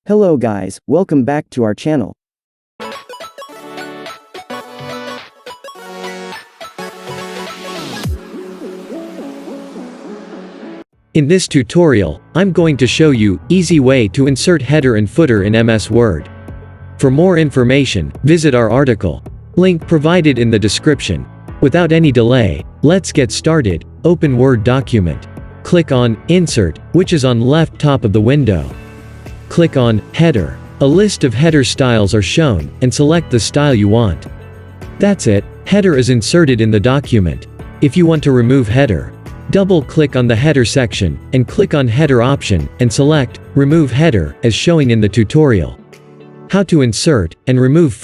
Hello guys, welcome back to our channel. In this tutorial, I'm going to show you easy way to insert header and footer in MS Word. For more information, visit our article. Link provided in the description. Without any delay, let's get started. Open Word document. Click on Insert, which is on left top of the window. Click on Header. A list of header styles are shown, and select the style you want. That's it, header is inserted in the document. If you want to remove header, double-click on the header section, and click on Header option, and select Remove Header, as showing in the tutorial. How to insert and remove